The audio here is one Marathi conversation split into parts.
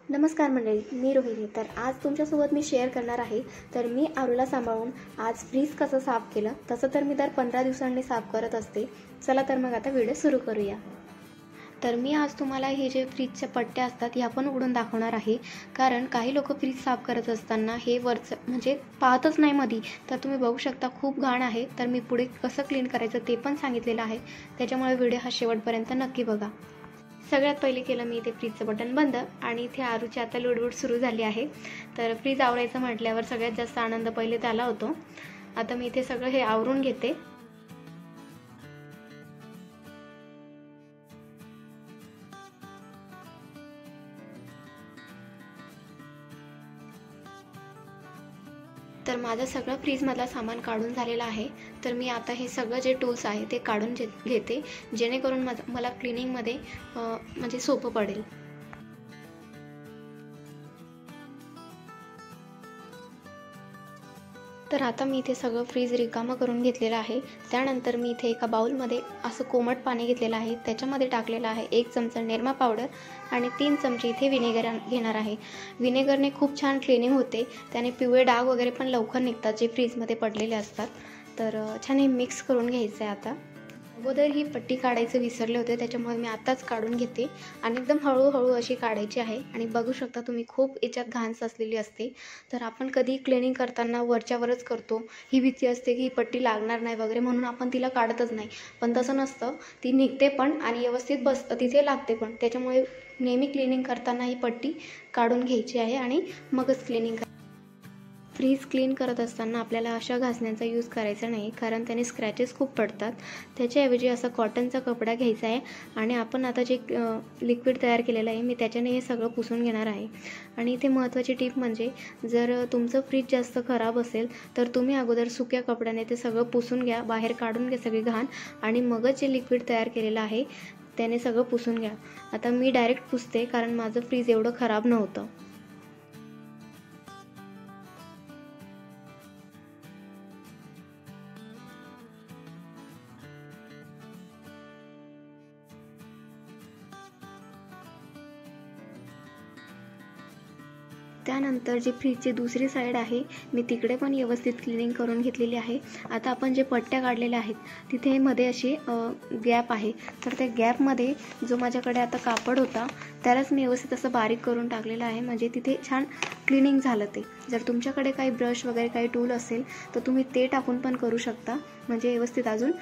नमस्कार मंडळी, मी रोहिणी. तर आज तुमच्यासोबत मी शेअर करणार आहे. तर मी आरूला सांभाळून आज फ्रीज कसं साफ केलं. तसं तर मी दर 15 दिवसांनी साफ करत असते. चला तर मग आता व्हिडिओ सुरू करूया. तर मी आज तुम्हाला हे जे फ्रीजच्या पट्ट्या असतात ह्या पण उघडून दाखवणार आहे. कारण काही लोक फ्रीज साफ करत असताना हे वरचं म्हणजे पाहतच नाही मधी. तर तुम्ही बघू शकता खूप घाण आहे. तर मी पुढे कसं क्लीन करायचं ते पण सांगितलेलं आहे. त्याच्यामुळे व्हिडिओ हा शेवटपर्यंत नक्की बघा. सगळ्यात पहिले केलं मी इथे फ्रीजचं बटन बंद आणि इथे आरूची आता लुडबुड सुरू झाली आहे. तर फ्रीज आवरायचं म्हटल्यावर सगळ्यात जास्त आनंद पहिले त्याला होतो. आता मी इथे सगळं हे आवरून घेते. तर माझं सगळं फ्रीजमधलं सामान काढून झालेलं आहे. तर मी आता हे सगळं जे टूल्स आहे ते काढून घेते, जेणेकरून मला क्लिनिंगमध्ये म्हणजे सोपं पडेल. तर आता मी इथे सगळं फ्रीज रिकामं करून घेतलेलं आहे. त्यानंतर मी इथे एका बाउलमध्ये असं कोमट पाणी घेतलेलं आहे. त्याच्यामध्ये टाकलेलं आहे 1 चमचा निरमा पावडर आणि 3 चमचे इथे व्हिनेगर घेणार आहे. व्हिनेगरने खूप छान क्लिनिंग होते. त्याने पिवळे डाग वगैरे पण लवकर निघतात जे फ्रीजमध्ये पडलेले असतात. तर छान हे मिक्स करून घ्यायचं आहे. आता अगोदर ही पट्टी काढायचं विसरले होते, त्याच्यामुळे मी आताच काढून घेते आणि एकदम हळूहळू अशी काढायची आहे. आणि बघू शकता तुम्ही खूप याच्यात घाण साचलेली असते. तर आपण कधी क्लिनिंग करताना वरच्यावरच करतो. ही भीती असते की ही पट्टी लागणार नाही वगैरे, म्हणून आपण तिला काढतच नाही. पण तसं नसतं, ती निघते पण आणि व्यवस्थित तिथे लागते पण. त्याच्यामुळे नेहमी क्लिनिंग करताना ही पट्टी काढून घ्यायची आहे आणि मगच क्लिनिंग. फ्रीज क्लीन करत असताना आपल्याला अशा घासण्यांचा यूज करायचा नाही, कारण त्याने स्क्रॅचेस खूप पडतात. त्याच्याऐवजी असा कॉटनचा कपडा घ्यायचा आहे आणि आपण आता जे लिक्विड तयार केलेलं आहे मी त्याच्याने हे सगळं पुसून घेणार आहे. आणि इथे महत्त्वाची टिप म्हणजे जर तुमचं फ्रीज जास्त खराब असेल तर तुम्ही अगोदर सुक्या कपड्याने ते सगळं पुसून घ्या, बाहेर काढून घ्या सगळी घाण आणि मगच जे लिक्विड तयार केलेलं आहे त्याने सगळं पुसून घ्या. आता मी डायरेक्ट पुसते कारण माझं फ्रीज एवढं खराब नव्हतं. त्यानंतर जी फ्रीजची दुसरी साईड आहे मी तिकडे पण व्यवस्थित क्लिनिंग करून घेतलेली आहे. आता आपण जे पट्ट्या काढलेल्या आहेत तिथे मध्ये अशी गॅप आहे. तर त्या गॅपमध्ये जो माझ्याकडे आता कापड होता त्यालाच मी व्यवस्थित असं बारीक करून टाकलेलं आहे, म्हणजे तिथे छान क्लिनिंग झालं ते. जर तुमच्याकडे काही ब्रश वगैरे काही टूल असेल तर तुम्ही ते टाकून पण करू शकता, म्हणजे व्यवस्थित अजून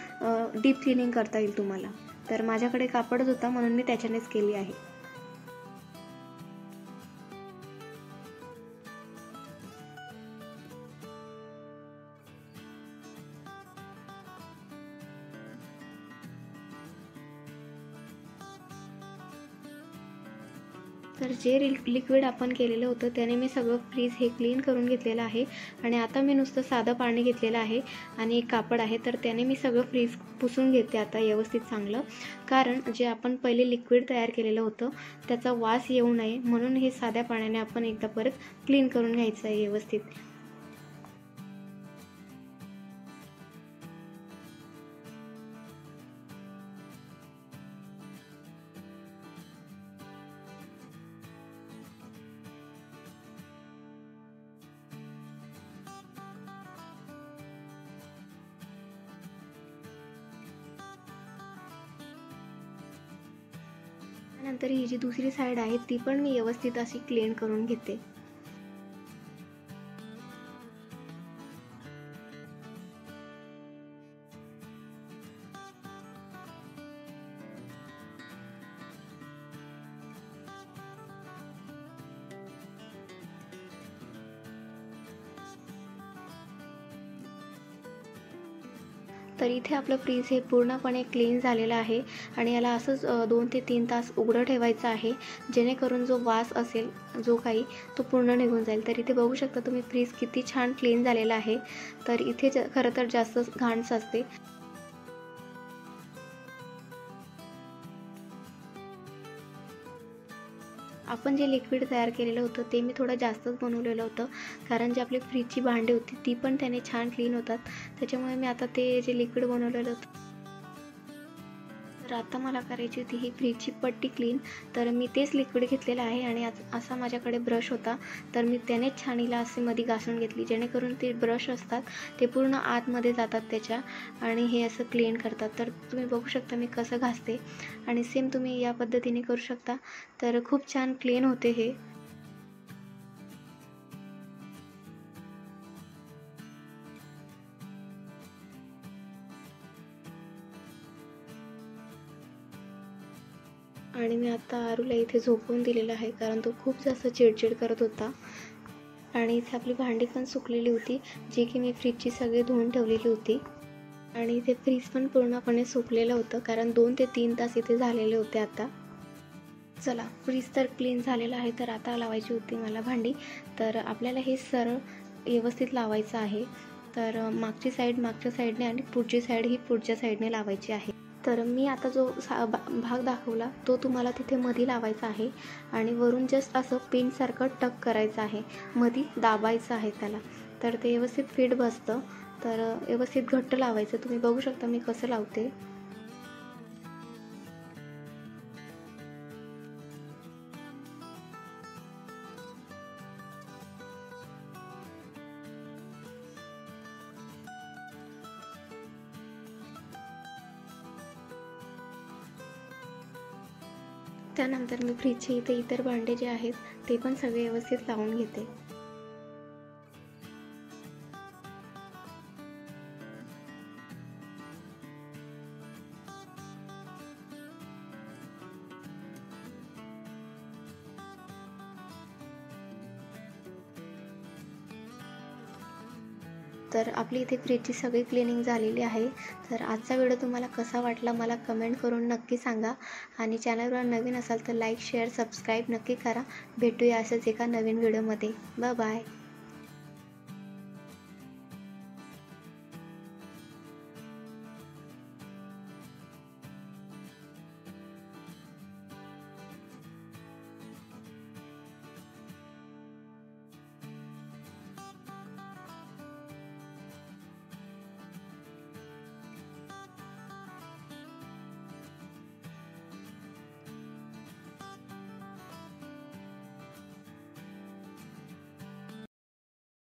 डीप क्लिनिंग करता येईल तुम्हाला. तर माझ्याकडे कापडच होता म्हणून मी त्याच्यानेच केली आहे. तर जे लिक्विड आपण केलेलं होतं त्याने मी सगळं फ्रीज हे क्लीन करून घेतलेलं आहे. आणि आता मी नुसतं साधं पाणी घेतलेलं आहे आणि एक कापड आहे. तर त्याने मी सगळं फ्रीज पुसून घेते आता व्यवस्थित चांगलं, कारण जे आपण पहिले लिक्विड तयार केलेलं होतं त्याचा वास येऊ नये म्हणून हे साध्या पाण्याने आपण एकदा परत क्लीन करून घ्यायचं आहे व्यवस्थित. नंतर ही जी दुसरी साईड आहे ती पण मी व्यवस्थित अशी क्लीन करून घेते. तर इथे आपलं फ्रीज हे पूर्णपणे क्लीन झालेलं आहे आणि याला असंच 2 ते 3 तास उघडं ठेवायचं आहे, जेणेकरून जो वास असेल जो काही तो पूर्ण निघून जाईल. तर इथे बघू शकता तुम्ही फ्रीज किती छान क्लीन झालेला आहे. तर इथे खरं तर जास्त घाण साचते. आपण जे लिक्विड तयार केलेलं होतं ते मी थोडं जास्तच बनवलेलं होतं, कारण जी आपली फ्रीजची भांडी होती ती पण त्याने छान क्लीन होतात. त्याच्यामुळे मी आता ते जे लिक्विड बनवलेलं होतं तर आता मला करायची होती ही फ्रीजची पट्टी क्लीन. तर मी तेच लिक्विड घेतलेलं आहे आणि असा माझ्याकडे ब्रश होता. तर मी त्यानेच छानीला असे मध्ये घासून घेतली, जेणेकरून ते ब्रश असतात ते पूर्ण आतमध्ये जातात त्याच्या आणि हे असं क्लीन करतात. तर तुम्ही बघू शकता मी कसं घासते आणि सेम तुम्ही या पद्धतीने करू शकता. तर खूप छान क्लीन होते हे. आणि मी आता आरूला इथे झोपवून दिलेलं आहे, कारण तो खूप जास्त चिडचिड करत होता. आणि इथे आपली भांडी पण सुकलेली होती, जी की मी फ्रीजची सगळी धुवून ठेवलेली होती. आणि इथे फ्रीज पण पूर्णपणे सुकलेलं होतं, कारण 2 ते 3 तास इथे झालेले होते आता. चला, फ्रीज तर क्लीन झालेलं आहे. तर आता लावायची होती मला भांडी. तर आपल्याला हे सरळ व्यवस्थित लावायचं आहे. तर मागची साईड मागच्या साईडने आणि पुढची साईड ही पुढच्या साईडने लावायची आहे. तर मी आता जो भाग दाखवला तो तुम्हाला तिथे मध्ये लावायचा आहे आणि वरून जस्ट असं पिनसारखं टक करायचं आहे, मध्ये दाबायचं आहे त्याला. तर ते व्यवस्थित फिट बसतं. तर व्यवस्थित घट्ट लावायचं. तुम्ही बघू शकता मी कसं लावते. त्यानंतर मी फ्रीजचे इथे इतर भांडे जे आहेत ते पण सगळे व्यवस्थित लावून घेते. तर आपली इथे फ्रीजची सगळी क्लिनिंग झालेली आहे. तर आजचा व्हिडिओ तुम्हाला कसा वाटला मला कमेंट करून नक्की सांगा. आणि चॅनलवर नवीन असाल तर लाईक, शेअर, सबस्क्राईब नक्की करा. भेटूया असंच एका नवीन व्हिडिओमध्ये. बाय.